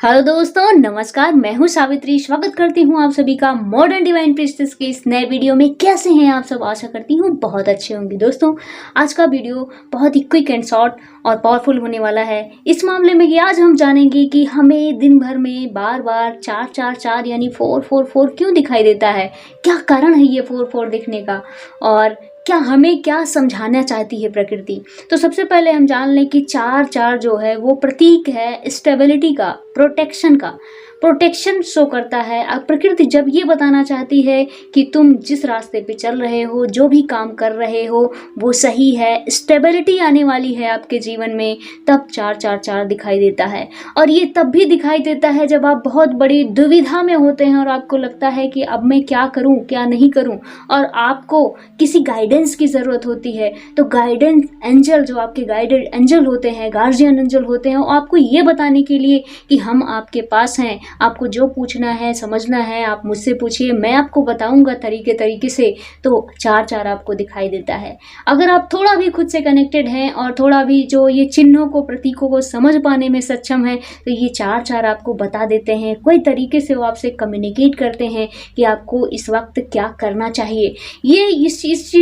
Hello दोस्तों, नमस्कार। मैं हूं सावित्री। स्वागत करती हूं आप सभी का मॉडर्न डिवाइन प्रिंसेस के इस नए वीडियो में। कैसे हैं आप सब? आशा करती हूं बहुत अच्छे होंगे। दोस्तों, आज का वीडियो बहुत ही क्विक एंड शॉर्ट और पावरफुल होने वाला है इस मामले में कि आज हम जानेंगे कि हमें दिन भर में बार बार 444 यानी 444 क्यों दिखाई देता है। क्या कारण है ये 44 दिखने का, और क्या हमें क्या समझाना चाहती है प्रकृति। तो सबसे पहले हम जान लें कि 4 जो है वो प्रतीक है स्टेबिलिटी का, प्रोटेक्शन का। प्रोटेक्शन शो करता है। अब प्रकृति जब ये बताना चाहती है कि तुम जिस रास्ते पे चल रहे हो, जो भी काम कर रहे हो वो सही है, स्टेबिलिटी आने वाली है आपके जीवन में, तब 444 दिखाई देता है। और ये तब भी दिखाई देता है जब आप बहुत बड़ी दुविधा में होते हैं और आपको लगता है कि अब मैं क्या करूं, क्या नहीं करूं, और आपको किसी गाइडेंस की ज़रूरत होती है। तो गाइडेंस एंजल, जो आपके गाइडेड एंजल होते हैं, गार्जियन एंजल होते हैं, वो आपको ये बताने के लिए कि हम आपके पास हैं। आपको जो पूछना है, समझना है, आप मुझसे पूछिए, मैं आपको बताऊंगा तरीके से। तो 4 आपको दिखाई देता है। अगर आप थोड़ा भी खुद से कनेक्टेड हैं और थोड़ा भी जो ये चिन्हों को, प्रतीकों को समझ पाने में सक्षम है, तो ये 4 आपको बता देते हैं। कोई तरीके से वो आपसे कम्युनिकेट करते हैं कि आपको इस वक्त क्या करना चाहिए। ये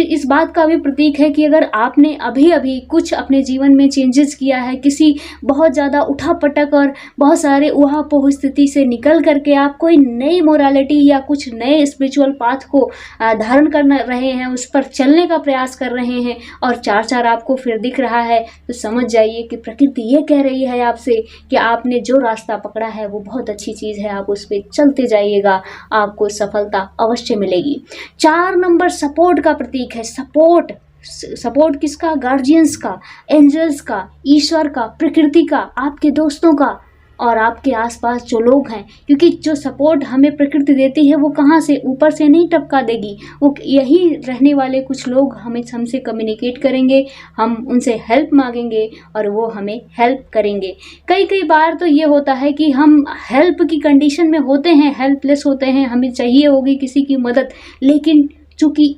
इस बात का भी प्रतीक है कि अगर आपने अभी अभी कुछ अपने जीवन में चेंजेस किया है, किसी बहुत ज़्यादा उठापटक और बहुत सारे ऊहापोह स्थिति से निकल करके आप कोई नई मोरालिटी या कुछ नए स्पिरिचुअल पाथ को धारण कर रहे हैं, उस पर चलने का प्रयास कर रहे हैं, और 4 आपको फिर दिख रहा है, तो समझ जाइए कि प्रकृति ये कह रही है आपसे कि आपने जो रास्ता पकड़ा है वो बहुत अच्छी चीज़ है, आप उस पर चलते जाइएगा, आपको सफलता अवश्य मिलेगी। 4 नंबर सपोर्ट का प्रतीक है। सपोर्ट किसका? गार्जियंस का, एंजल्स का, ईश्वर का, प्रकृति का, आपके दोस्तों का और आपके आसपास जो लोग हैं। क्योंकि जो सपोर्ट हमें प्रकृति देती है वो कहाँ से, ऊपर से नहीं टपका देगी। वो यही रहने वाले कुछ लोग हमसे कम्युनिकेट करेंगे, हम उनसे हेल्प मांगेंगे और वो हमें हेल्प करेंगे। कई बार तो ये होता है कि हम हेल्प की कंडीशन में होते हैं, हेल्पलेस होते हैं, हमें चाहिए होगी किसी की मदद, लेकिन चूँकि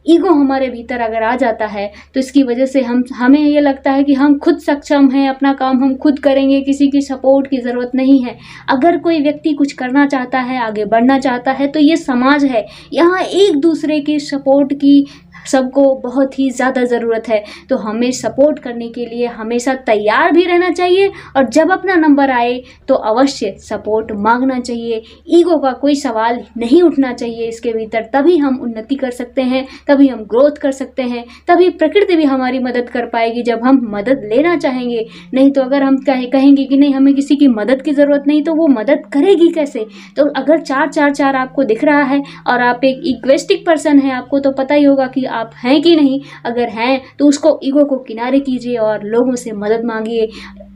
ईगो हमारे भीतर अगर आ जाता है तो इसकी वजह से हमें ये लगता है कि हम खुद सक्षम हैं, अपना काम हम खुद करेंगे, किसी की सपोर्ट की ज़रूरत नहीं है। अगर कोई व्यक्ति कुछ करना चाहता है, आगे बढ़ना चाहता है, तो ये समाज है, यहाँ एक दूसरे की सपोर्ट की सबको बहुत ही ज़्यादा ज़रूरत है। तो हमें सपोर्ट करने के लिए हमेशा तैयार भी रहना चाहिए, और जब अपना नंबर आए तो अवश्य सपोर्ट मांगना चाहिए। ईगो का कोई सवाल नहीं उठना चाहिए इसके भीतर, तभी हम उन्नति कर सकते हैं, तभी हम ग्रोथ कर सकते हैं, तभी प्रकृति भी हमारी मदद कर पाएगी जब हम मदद लेना चाहेंगे। नहीं तो अगर हम कहेंगे कि नहीं, हमें किसी की मदद की ज़रूरत नहीं, तो वो मदद करेगी कैसे। तो अगर 4 आपको दिख रहा है और आप एक इक्वेस्टिक पर्सन हैं, आपको तो पता ही होगा कि आप हैं कि नहीं। अगर हैं तो उसको, ईगो को किनारे कीजिए और लोगों से मदद मांगिए।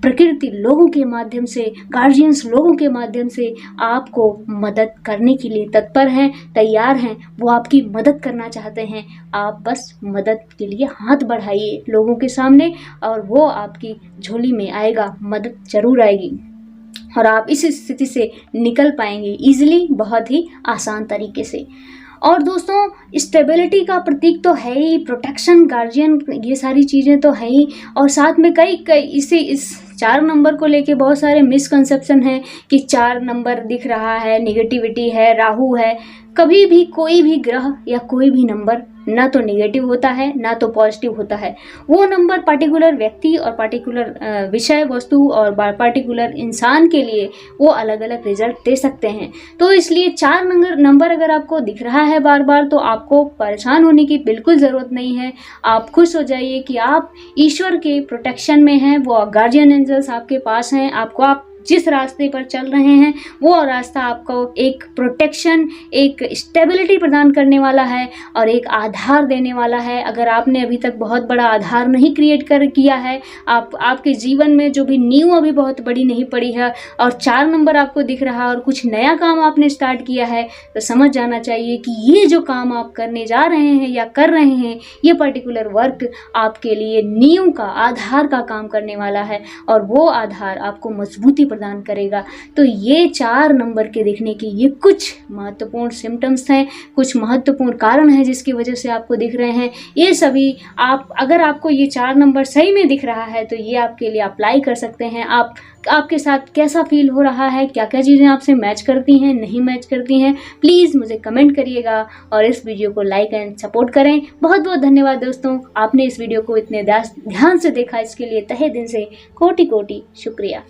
प्रकृति लोगों के माध्यम से, गार्जियंस लोगों के माध्यम से आपको मदद करने के लिए तत्पर हैं, तैयार हैं। वो आपकी मदद करना चाहते हैं। आप बस मदद के लिए हाथ बढ़ाइए लोगों के सामने और वो आपकी झोली में आएगा, मदद जरूर आएगी और आप इस स्थिति से निकल पाएंगे ईजिली, बहुत ही आसान तरीके से। और दोस्तों, स्टेबिलिटी का प्रतीक तो है ही, प्रोटेक्शन, गार्जियन, ये सारी चीज़ें तो है ही। और साथ में कई इस 4 नंबर को लेके बहुत सारे मिसकंसेप्शन हैं कि 4 नंबर दिख रहा है, नेगेटिविटी है, राहु है। कभी भी कोई भी ग्रह या कोई भी नंबर ना तो नेगेटिव होता है ना तो पॉजिटिव होता है। वो नंबर पार्टिकुलर व्यक्ति और पार्टिकुलर विषय वस्तु और पार्टिकुलर इंसान के लिए वो अलग अलग रिजल्ट दे सकते हैं। तो इसलिए 4 नंबर अगर आपको दिख रहा है बार बार, तो आपको परेशान होने की बिल्कुल ज़रूरत नहीं है। आप खुश हो जाइए कि आप ईश्वर के प्रोटेक्शन में हैं, वो गार्जियन एंजल्स आपके पास हैं। आप जिस रास्ते पर चल रहे हैं वो रास्ता आपको एक प्रोटेक्शन, एक स्टेबिलिटी प्रदान करने वाला है और एक आधार देने वाला है। अगर आपने अभी तक बहुत बड़ा आधार नहीं क्रिएट किया है, आपके जीवन में जो भी नींव अभी बहुत बड़ी नहीं पड़ी है, और 4 नंबर आपको दिख रहा है और कुछ नया काम आपने स्टार्ट किया है, तो समझ जाना चाहिए कि ये जो काम आप करने जा रहे हैं या कर रहे हैं, ये पर्टिकुलर वर्क आपके लिए नींव का, आधार का काम करने वाला है, और वो आधार आपको मजबूती प्रदान करेगा। तो ये 4 नंबर के दिखने की ये कुछ महत्वपूर्ण सिम्टम्स हैं, कुछ महत्वपूर्ण कारण हैं जिसकी वजह से आपको दिख रहे हैं। ये सभी अगर आपको ये 4 नंबर सही में दिख रहा है तो ये आपके लिए अप्लाई कर सकते हैं। आपके साथ कैसा फील हो रहा है, क्या क्या चीज़ें आपसे मैच करती हैं, नहीं मैच करती हैं, प्लीज़ मुझे कमेंट करिएगा और इस वीडियो को लाइक एंड सपोर्ट करें। बहुत बहुत धन्यवाद दोस्तों, आपने इस वीडियो को इतने ध्यान से देखा, इसके लिए तहे दिल से कोटि कोटि शुक्रिया।